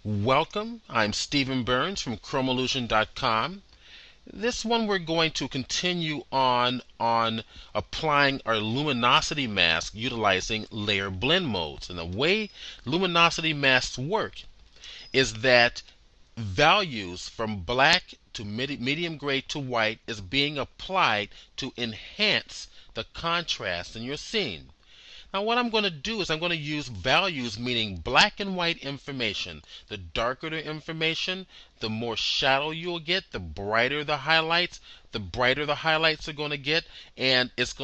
Welcome, I'm Stephen Burns from ChromeIllusion.com. This one we're going to continue on applying our luminosity mask utilizing layer blend modes. And the way luminosity masks work is that values from black to medium gray to white is being applied to enhance the contrast in your scene. Now what I'm going to do is I'm going to use values meaning black and white information. The darker the information, the more shadow you'll get, the brighter the highlights are going to get, and it's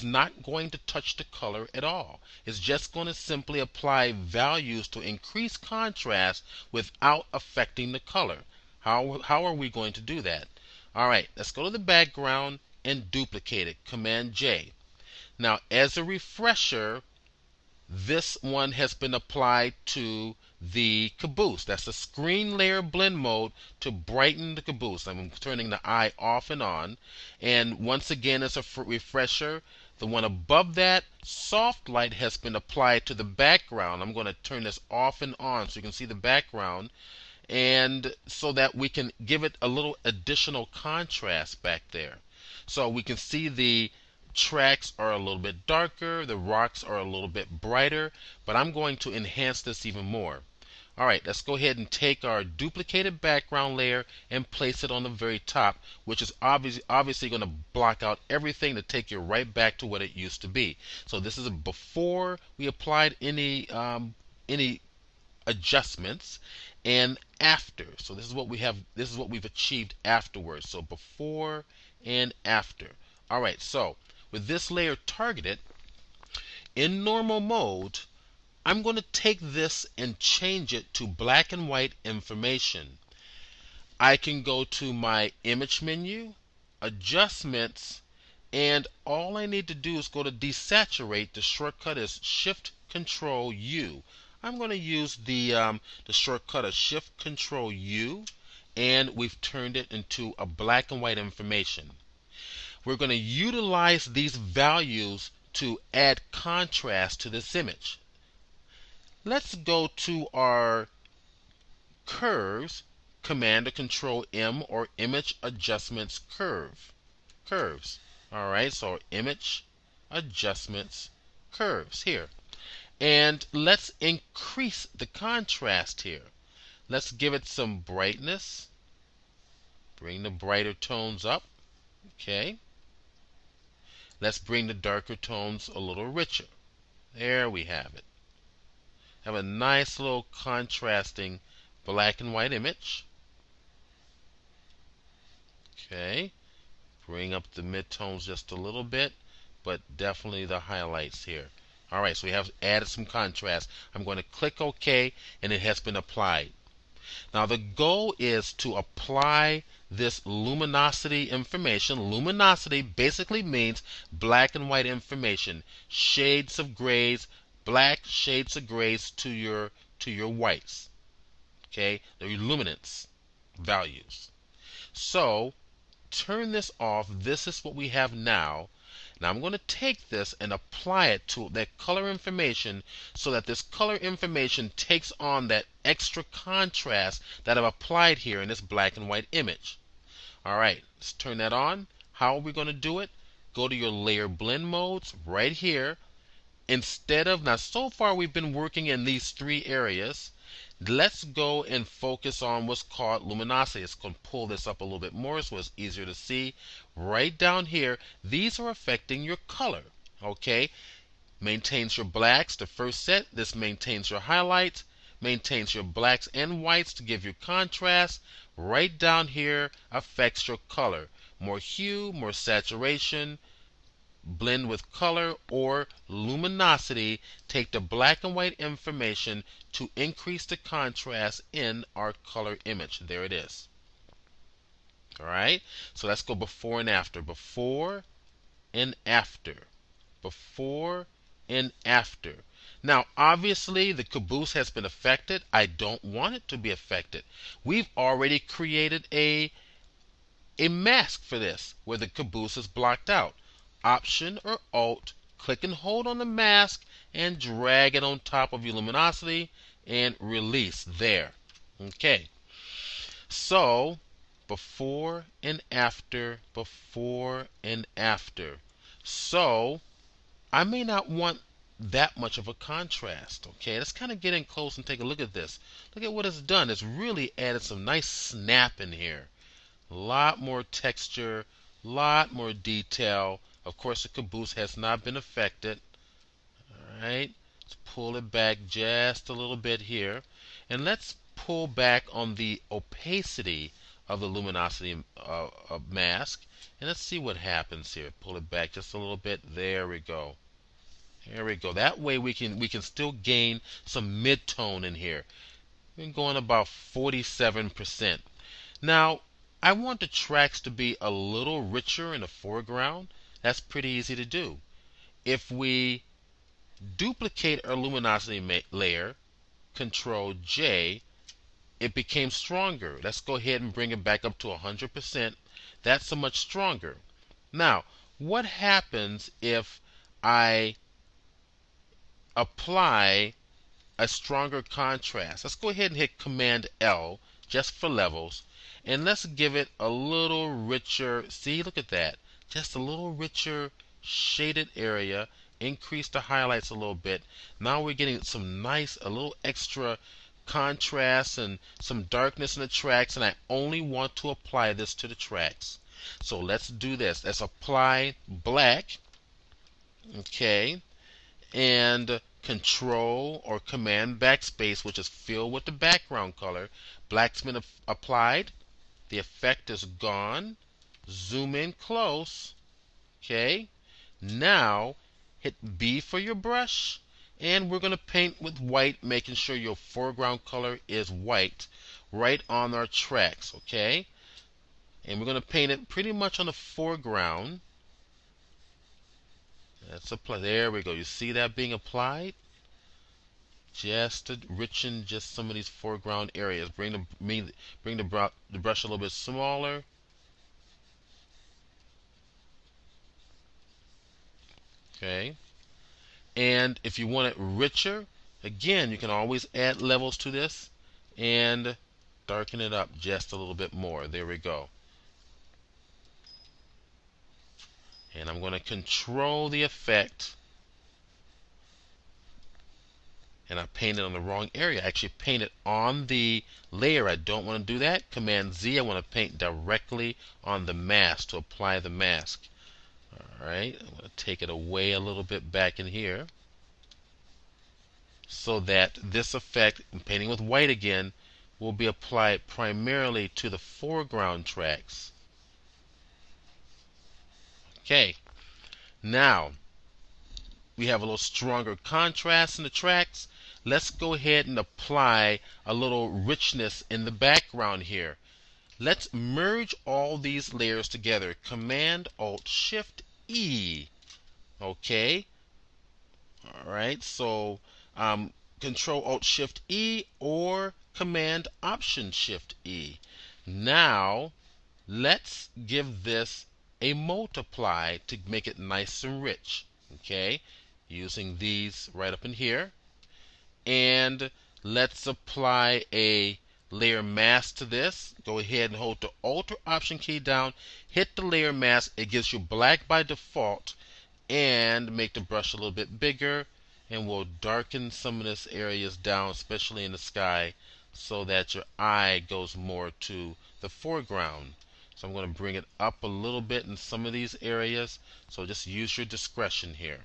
not going to touch the color at all. It's just going to simply apply values to increase contrast without affecting the color. How are we going to do that? Alright, let's go to the background and duplicate it. Command J. Now, as a refresher, this one has been applied to the caboose. That's the screen layer blend mode to brighten the caboose. I'm turning the eye off and on. And once again, as a refresher, the one above that, soft light, has been applied to the background. I'm going to turn this off and on so you can see the background, and so that we can give it a little additional contrast back there. So we can see the tracks are a little bit darker, the rocks are a little bit brighter, but I'm going to enhance this even more. Alright, let's go ahead and take our duplicated background layer and place it on the very top, which is obviously going to block out everything to take you right back to what it used to be. So this is before we applied any adjustments, and after. So this is what we've achieved afterwards. So before and after. Alright, so with this layer targeted, in normal mode, I'm going to take this and change it to black and white information. I can go to my image menu, adjustments, and all I need to do is go to desaturate. The shortcut is Shift Control U. I'm going to use the shortcut of Shift Control U, and we've turned it into a black and white information. We're going to utilize these values to add contrast to this image. Let's go to our curves, Command or Control M, or Image Adjustments Curves. Alright, so our Image Adjustments Curves here. And let's increase the contrast here. Let's give it some brightness. Bring the brighter tones up. Okay. Let's bring the darker tones a little richer. There we have it. Have a nice little contrasting black and white image. Okay. Bring up the midtones just a little bit, but definitely the highlights here. Alright, so we have added some contrast. I'm going to click OK, and it has been applied. Now the goal is to apply this luminosity information. Luminosity basically means black and white information, shades of grays, black shades of grays to your whites. Okay, the luminance values. So turn this off. This is what we have now. Now I'm going to take this and apply it to that color information so that this color information takes on that extra contrast that I've applied here in this black and white image. Alright, let's turn that on. How are we going to do it? Go to your layer blend modes right here. Now so far we've been working in these three areas. Let's go and focus on what's called luminosity. It's going to pull this up a little bit more so it's easier to see. Right down here, these are affecting your color. Okay, maintains your blacks, the first set. This maintains your highlights, maintains your blacks and whites to give you contrast. Right down here affects your color. More hue, more saturation, blend with color, or luminosity. Take the black and white information to increase the contrast in our color image. There it is. Alright, so let's go before and after. Before and after. Before and after. Now obviously the caboose has been affected. I don't want it to be affected. We've already created a mask for this where the caboose is blocked out. Option or Alt, click and hold on the mask and drag it on top of your luminosity and release. There. Okay, so before and after, before and after. So I may not want that much of a contrast. Okay, let's kind of get in close and take a look at this. Look at what it's done. It's really added some nice snap in here. A lot more texture, lot more detail. Of course, the caboose has not been affected. Alright, let's pull it back just a little bit here. And let's pull back on the opacity of the luminosity mask. And let's see what happens here. Pull it back just a little bit. There we go. There we go. That way we can still gain some mid-tone in here. We're going about 47%. Now, I want the tracks to be a little richer in the foreground. That's pretty easy to do. If we duplicate our luminosity layer, Control J, it became stronger. Let's go ahead and bring it back up to 100%. That's so much stronger. Now, what happens if I apply a stronger contrast? Let's go ahead and hit Command L just for levels, and let's give it a little richer. See, look at that. Just a little richer shaded area. Increase the highlights a little bit. Now we're getting some nice, a little extra contrast and some darkness in the tracks, and I only want to apply this to the tracks. So let's do this. Let's apply black. Okay, and Control or Command Backspace, which is filled with the background color. Black's been applied. The effect is gone. Zoom in close. Okay, now hit B for your brush, and we're going to paint with white, making sure your foreground color is white right on our tracks. Okay, and we're going to paint it pretty much on the foreground. Let's apply. There we go. You see that being applied? Just to richen just some of these foreground areas. Bring the brush a little bit smaller. Okay. And if you want it richer, again, you can always add levels to this and darken it up just a little bit more. There we go. And I'm going to control the effect. And I painted on the wrong area. I actually painted on the layer. I don't want to do that. Command Z, I want to paint directly on the mask to apply the mask. Alright, I'm going to take it away a little bit back in here, so that this effect, I'm painting with white again, will be applied primarily to the foreground tracks. Okay, now we have a little stronger contrast in the tracks. Let's go ahead and apply a little richness in the background here. Let's merge all these layers together. Command Alt Shift E. Okay. Alright, so Control Alt Shift E or Command Option Shift E. Now let's give this a multiply to make it nice and rich. Okay, using these right up in here. And let's apply a layer mask to this. Go ahead and hold the Alt or Option key down, hit the layer mask. It gives you black by default, and make the brush a little bit bigger, and we'll darken some of this areas down, especially in the sky, so that your eye goes more to the foreground. So I'm going to bring it up a little bit in some of these areas, so just use your discretion here.